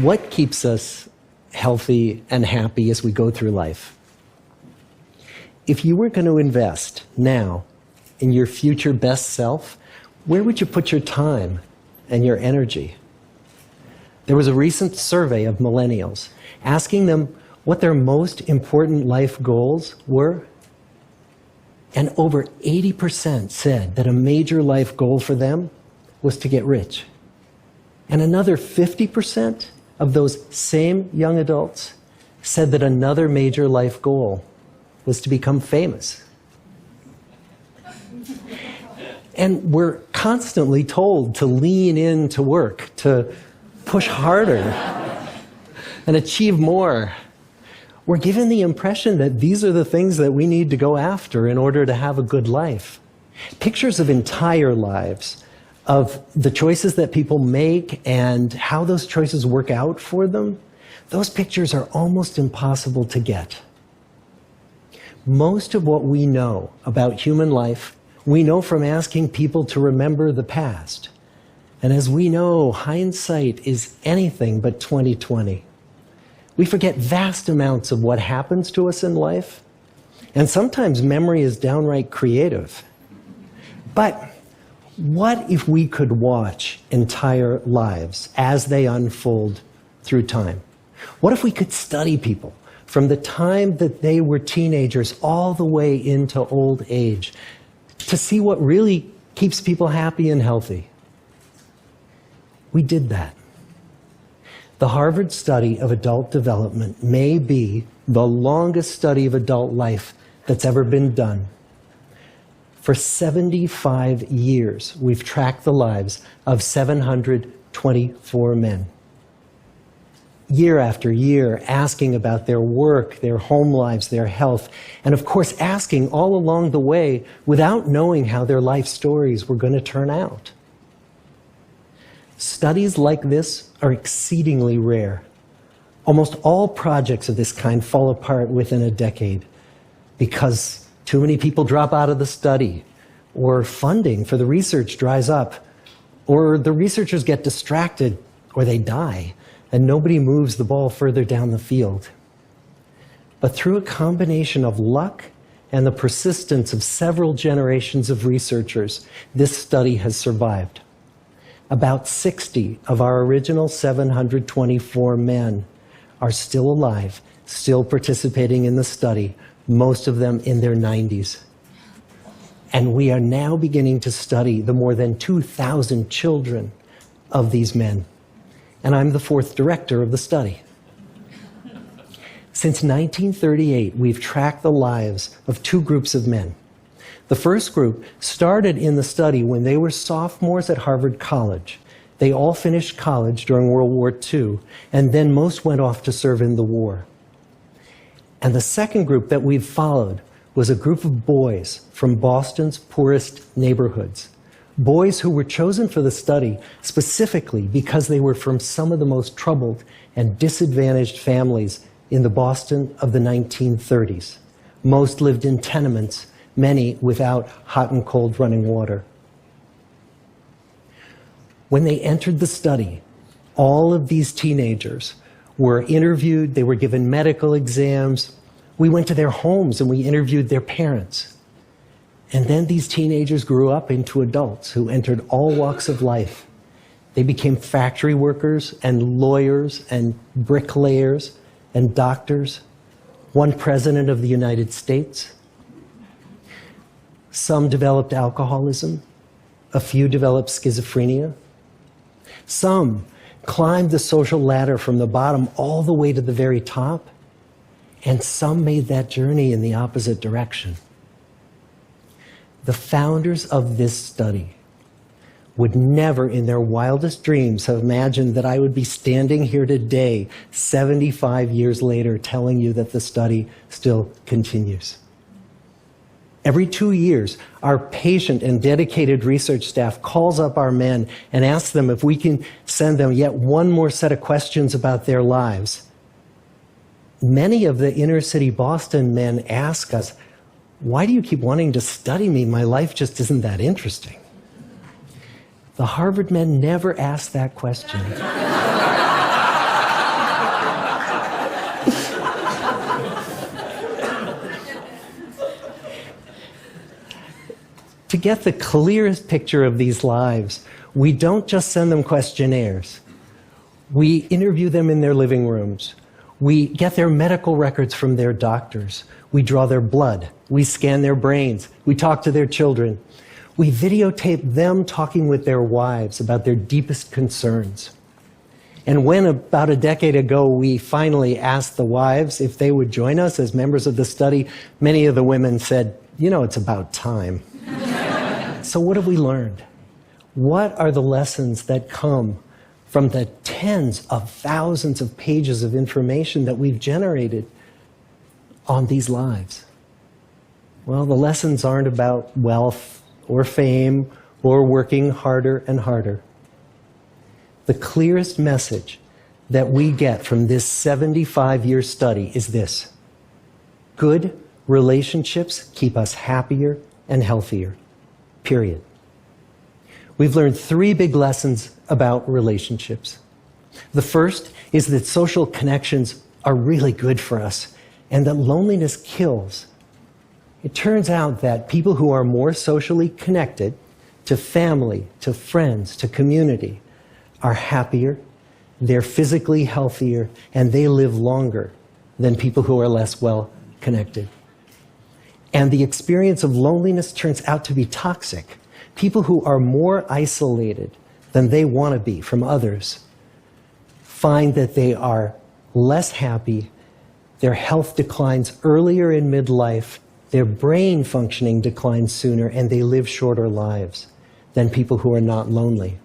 what keeps us healthy and happy as we go through life? If you were going to invest now in your future best self, where would you put your time and your energy? There was a recent survey of millennials asking them what their most important life goals were. And over 80% said that a major life goal for them was to get rich. And another 50% of those same young adults said that another major life goal was to become famous. And we're constantly told to lean into work, to push harder and achieve more. We're given the impression that these are the things that we need to go after in order to have a good life. Pictures of entire lives, of the choices that people make and how those choices work out for them, those pictures are almost impossible to get. Most of what we know about human life, we know from asking people to remember the past. And as we know, hindsight is anything but 20/20. We forget vast amounts of what happens to us in life, and sometimes memory is downright creative. But what if we could watch entire lives as they unfold through time? What if we could study people from the time that they were teenagers all the way into old age to see what really keeps people happy and healthy? We did that. The Harvard study of adult development may be the longest study of adult life that's ever been done. For 75 years, we've tracked the lives of 724 men. Year after year, asking about their work, their home lives, their health, and of course asking all along the way without knowing how their life stories were going to turn out. Studies like this are exceedingly rare. Almost all projects of this kind fall apart within a decade because too many people drop out of the study, or funding for the research dries up, or the researchers get distracted, or they die, and nobody moves the ball further down the field. But through a combination of luck and the persistence of several generations of researchers, this study has survived. About 60 of our original 724 men are still alive, still participating in the study, most of them in their 90s. And we are now beginning to study the more than 2,000 children of these men. And I'm the fourth director of the study. Since 1938, we've tracked the lives of two groups of men. The first group started in the study when they were sophomores at Harvard College. They all finished college during World War II, and then most went off to serve in the war. And the second group that we've followed was a group of boys from Boston's poorest neighborhoods. Boys who were chosen for the study specifically because they were from some of the most troubled and disadvantaged families in the Boston of the 1930s. Most lived in tenements, many without hot and cold running water. When they entered the study, all of these teenagers were interviewed, they were given medical exams. We went to their homes and we interviewed their parents. And then these teenagers grew up into adults who entered all walks of life. They became factory workers and lawyers and bricklayers and doctors, one president of the United States. Some developed alcoholism, a few developed schizophrenia. Some climbed the social ladder from the bottom all the way to the very top, and some made that journey in the opposite direction. The founders of this study would never in their wildest dreams have imagined that I would be standing here today, 75 years later, telling you that the study still continues. Every 2 years, our patient and dedicated research staff calls up our men and asks them if we can send them yet one more set of questions about their lives. Many of the inner city Boston men ask us, "Why do you keep wanting to study me? My life just isn't that interesting." The Harvard men never asked that question. get the clearest picture of these lives, we don't just send them questionnaires. We interview them in their living rooms. We get their medical records from their doctors. We draw their blood. We scan their brains. We talk to their children. We videotape them talking with their wives about their deepest concerns. And when, about a decade ago, we finally asked the wives if they would join us as members of the study, many of the women said, "You know, it's about time." So what have we learned? What are the lessons that come from the tens of thousands of pages of information that we've generated on these lives? Well, the lessons aren't about wealth or fame or working harder and harder. The clearest message that we get from this 75-year study is this: good relationships keep us happier and healthier, period. We've learned 3 big lessons about relationships. The first is that social connections are really good for us and that loneliness kills. It turns out that people who are more socially connected to family, to friends, to community, are happier, they're physically healthier, and they live longer than people who are less well connected. And the experience of loneliness turns out to be toxic. People who are more isolated than they want to be from others find that they are less happy, their health declines earlier in midlife, their brain functioning declines sooner, and they live shorter lives than people who are not lonely.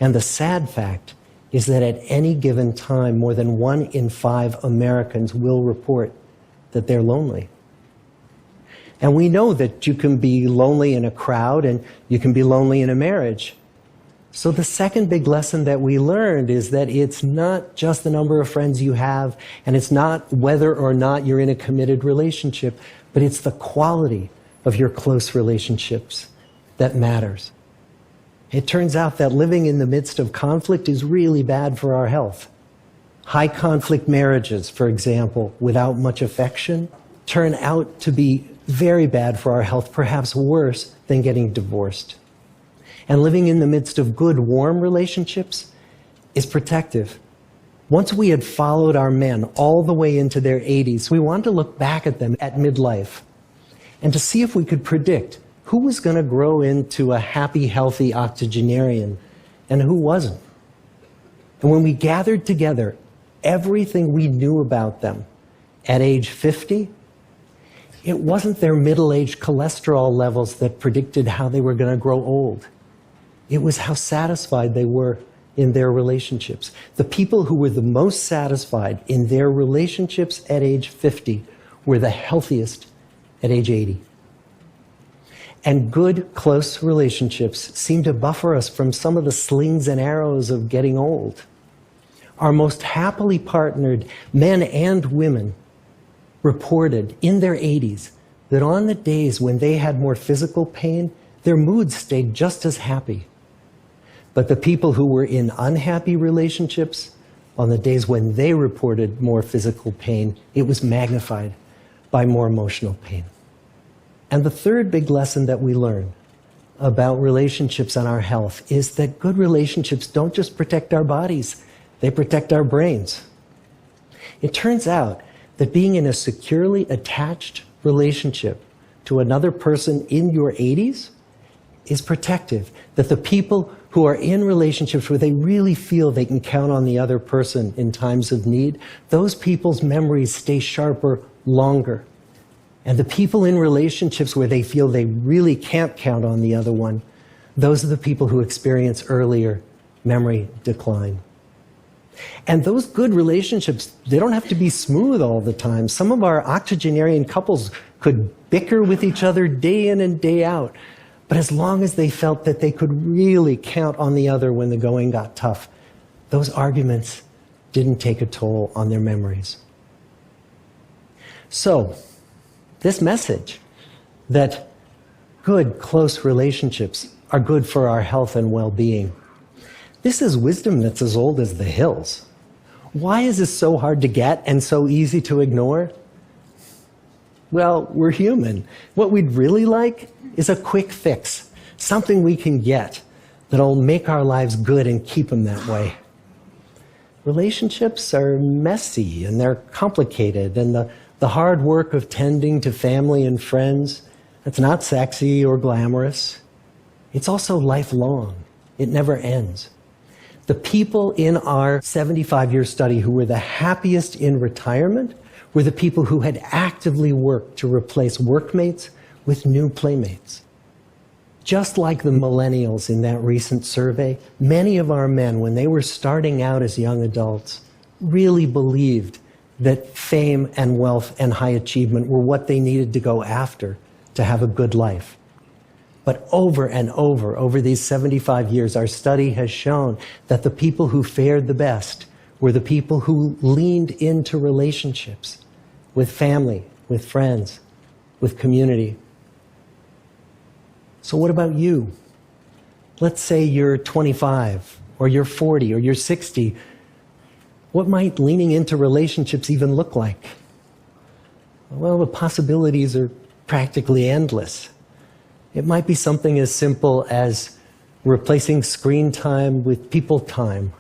And the sad fact is that at any given time, more than 1 in 5 Americans will report that they're lonely. And we know that you can be lonely in a crowd and you can be lonely in a marriage. So the second big lesson that we learned is that it's not just the number of friends you have, and it's not whether or not you're in a committed relationship, but it's the quality of your close relationships that matters. It turns out that living in the midst of conflict is really bad for our health. High conflict marriages, for example, without much affection, turn out to be very bad for our health, perhaps worse than getting divorced. And living in the midst of good, warm relationships is protective. Once we had followed our men all the way into their 80s, we wanted to look back at them at midlife and to see if we could predict who was going to grow into a happy, healthy octogenarian and who wasn't. And when we gathered together everything we knew about them at age 50, it wasn't their middle-aged cholesterol levels that predicted how they were going to grow old. It was how satisfied they were in their relationships. The people who were the most satisfied in their relationships at age 50 were the healthiest at age 80. And good, close relationships seem to buffer us from some of the slings and arrows of getting old. Our most happily partnered men and women reported in their 80s that on the days when they had more physical pain, their moods stayed just as happy. But the people who were in unhappy relationships, on the days when they reported more physical pain, it was magnified by more emotional pain. And the third big lesson that we learn about relationships and our health is that good relationships don't just protect our bodies, they protect our brains. It turns out that being in a securely attached relationship to another person in your 80s is protective. That the people who are in relationships where they really feel they can count on the other person in times of need, those people's memories stay sharper longer. And the people in relationships where they feel they really can't count on the other one, those are the people who experience earlier memory decline. And those good relationships, they don't have to be smooth all the time. Some of our octogenarian couples could bicker with each other day in and day out. But as long as they felt that they could really count on the other when the going got tough, those arguments didn't take a toll on their memories. So, this message that good, close relationships are good for our health and well-being, this is wisdom that's as old as the hills. Why is this so hard to get and so easy to ignore? Well, we're human. What we'd really like is a quick fix, something we can get that'll make our lives good and keep them that way. Relationships are messy and they're complicated, and the hard work of tending to family and friends, that's not sexy or glamorous. It's also lifelong. It never ends. The people in our 75-year study who were the happiest in retirement were the people who had actively worked to replace workmates with new playmates. Just like the millennials in that recent survey, many of our men, when they were starting out as young adults, really believed that fame and wealth and high achievement were what they needed to go after to have a good life. But over and over these 75 years, our study has shown that the people who fared the best were the people who leaned into relationships with family, with friends, with community. So what about you? Let's say you're 25, or you're 40, or you're 60. What might leaning into relationships even look like? Well, the possibilities are practically endless. It might be something as simple as replacing screen time with people time,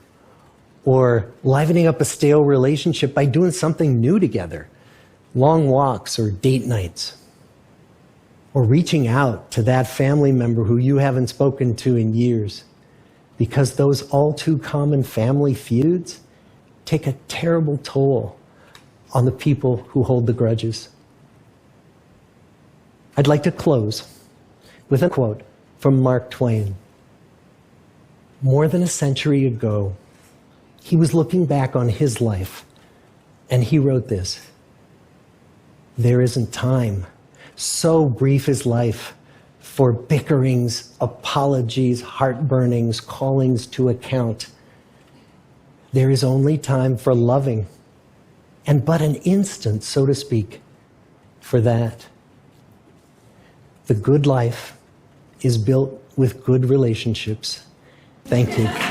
or livening up a stale relationship by doing something new together, long walks or date nights, or reaching out to that family member who you haven't spoken to in years, because those all too common family feuds take a terrible toll on the people who hold the grudges. I'd like to close with a quote from Mark Twain. More than a century ago, he was looking back on his life, and he wrote this: "There isn't time. So brief is life for bickerings, apologies, heartburnings, callings to account. There is only time for loving, and but an instant, so to speak, for that. The good life is built with good relationships." Thank you.